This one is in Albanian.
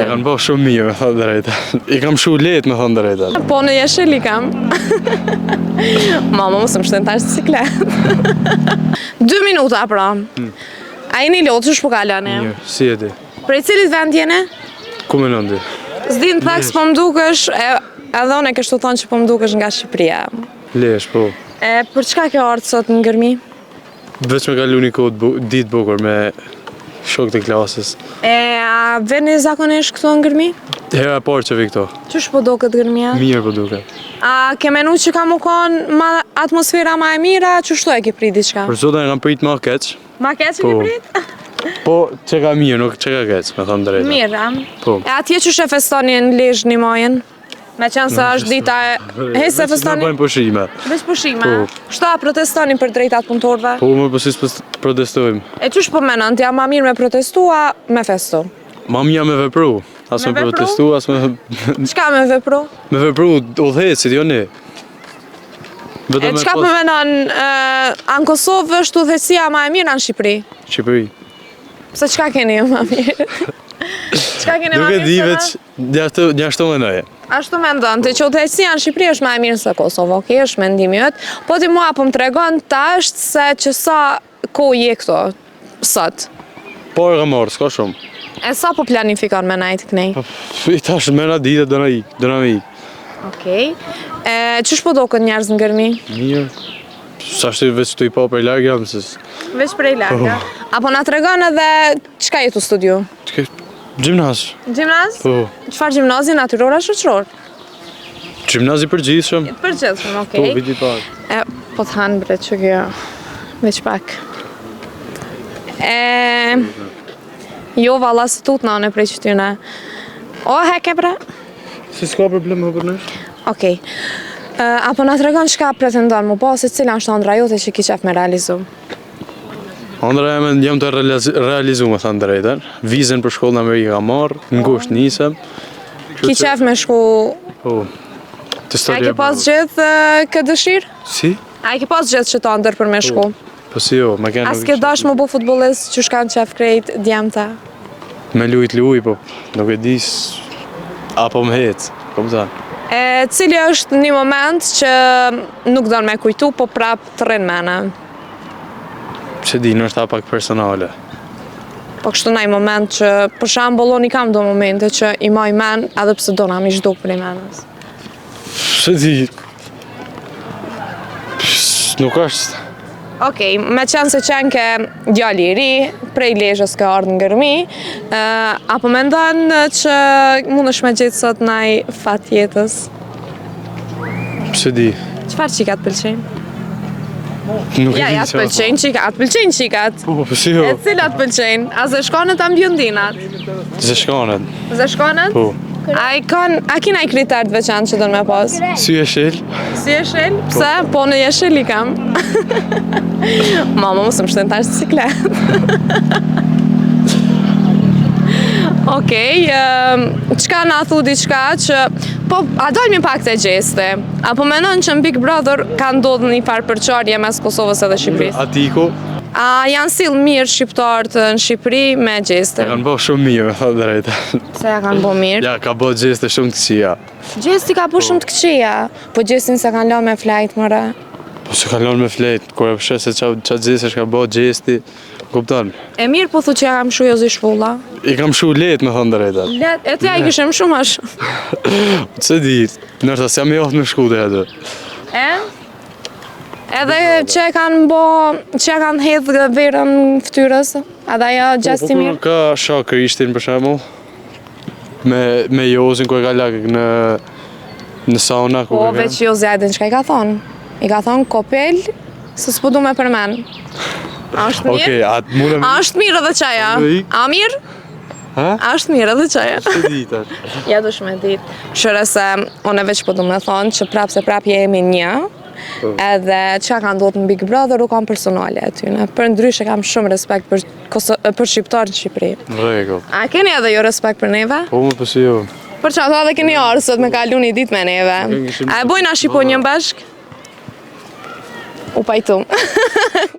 Kanë bërë shumë mirë, me thënë drejtën. I kam shu lehtë, me thënë drejtën. Po në jeshil i kam. Mama mos më shten tash ciklet. 2 minuta pra. A jeni lotë, ç'është po kaloni? Mirë, si e di? Prej cilit vend jeni? Ku menon ti? S'din thaks po m'dukesh, edhe unë e kështu thonë që po m'dukesh nga Shqipëria. Lesh, po. Për çka kjo ardhë sot në Gërmi? Veç me kalu një kohë ditë bukur me shokët e klasës. A veni zakonisht këtu në Gërmi? Hera e parë që vi këto. Ç'është po do këtë Gërmia? Mirë po duke. A ke menu që ka mu konë atmosfera ma e mira, qështu e ke prit diçka? Për zotin e kam prit ma keq. Ma keq e ke prit? Po, që ka mirë, nuk që ka keq, me thonë drejta. Mirë, Po. E atje që shë festoni në Lezhë një majën? Me qenë se është dita e... Hej se festoni? Veç në bëjmë pushime. Veç pushime? Po. Shta protestoni për drejtat punëtorve? Po, më pësis protestojmë. E qësh po menon, t'ja ma mirë me protestua, me festu? Ma mija me vepru. As me protestu, as me... Qka me vepru? Me vepru udhëhecit, jo ne. E qka po menon, anë Kosovë është udhëhecia ma e mirë në Shqipëri? Shqipëri. Pse qka keni ma mirë? Qka keni ma mirë? Nuk e di veç, njashtu menoj. Ashtu mendon, të që udhëhecia në Shqipëri është ma e mirë se Kosovë, okej, është mendimi jot, po ti mua po më tregon tash se që sa kohë je këto, sot. Po e ka marrë, s'ka shumë. E sa po planifikon me najtë kënej? I tash me na ditë, do na me ik. Okej. Qësh po do këtë njerëz në Gërmi? Mirë. Sa shtë veç të i pa prej largë jam, se... Veç prej larga? Apo na tregon edhe qka jetu studiu? Gjimnaz. Gjimnaz? Po. Qfar gjimnazi, natyror a shoqëror? Gjimnazi përgjithshëm. Përgjithshëm, Po, okej. viti parë. Po të hanë bre që kjo, veç pak. Jo, valla së tut nane prej qëtyne. O, heke bre? Si s'ka problem më përnesh? Okej. Apo na tregon çka pretendon mu po, se cila është ëndra jote që ki qef me realizu? Ëndra jam të realizu, me thënë drejtën. Vizën për shkollë në Amerikë ka marrë, ngusht nisem. Ki qef me shku... Po. A ke pas gjithë këtë dëshirë? Si? A ke pas gjithë që ta ndër për me shku? Po si jo, me kena... As ke dash më bu futbolist që shkan qef krejt djemta? Me luj, po. Nuk e dis... Apo më hecë, po më thënë. Cili është një moment që nuk do në me kujtu, po prap të rrinë mene? Që di, në është ta pak personale. Po kështu na i moment që, për shambull, unë i kam do momente që i maj men, edhe pse do na mi shduk për i menës. Që di... Nuk është... Okej, me qenë se qenë ke djali i ri, prej Lezhës ka ardhë në Gërmi, apo me ndonë që mund është me gjithë sot naj fat jetës? Që di... Qëfar qikat pëlqenjë? Nuk e di Ja, të pëlqenjë qikat, pëlqenjë qikat. Po, si jo. E cilat pëlqenjë? A zeshkonët a mbjundinat? Zeshkonët. Zeshkonët? Po. A kina i kriterë të veçanë që do në me pas? Si e shil? Si e shil? Pse? Po në jeshil i kam. Mama mos më shten tash ciklet. Okej, qka na thu diçka që... Po, a dojmë pak të gjeste? Apo menon që në Big Brother ka ndodhë një farë përqarje mes Kosovës edhe Shqipërisë? Atiko? A janë silë mirë shqiptarët në Shqipëri me gjeste? Kanë bërë shumë mirë, me thënë drejta. Se ja kanë bërë mirë? Ja, ka bërë gjeste shumë të këqija. Gjesti ka bërë shumë të këqija, po gjestin se kanë la me flajt mëre. Po se ka lonë me flejt, kur e pëshe se qatë gjeste ka bërë gjesti, kupton. E mirë po thu që ja kam shu jozi shpulla? I kam shu letë, me thënë drejta. E të ja i këshem shumë ashtë. Që di, nërsa se jam i ohtë me shku dhe edhe. Edhe që e kanë bo, që e kanë hedhë verën ftyrës, edhe ja gjesti mirë? Po ka shakër ishtin për shemull, me jozin kër ka lakë në sauna. Po, veç jozi ajdin që ka i ka thonë? I ka thonë kopel, se s'po du me përmen. A është mirë? Okej, atë mune me... A është mirë edhe qaja? A mirë? Ha? A është mirë edhe qaja? Që ditë? Ja dush me ditë. Shëre se, one veç po du me thonë që prap se prap jemi një, edhe që ka ndodhë në Big Brother u kam personale atyne. Për ndryshe kam shumë respekt për shqiptarë në Shqipëri. Në rego. A keni edhe jo respekt për neve? Po më pësi jo. Për që ato edhe keni orë sot me kalu një dit me neve. A e bojna Shqiponjën bashk? U pajtum.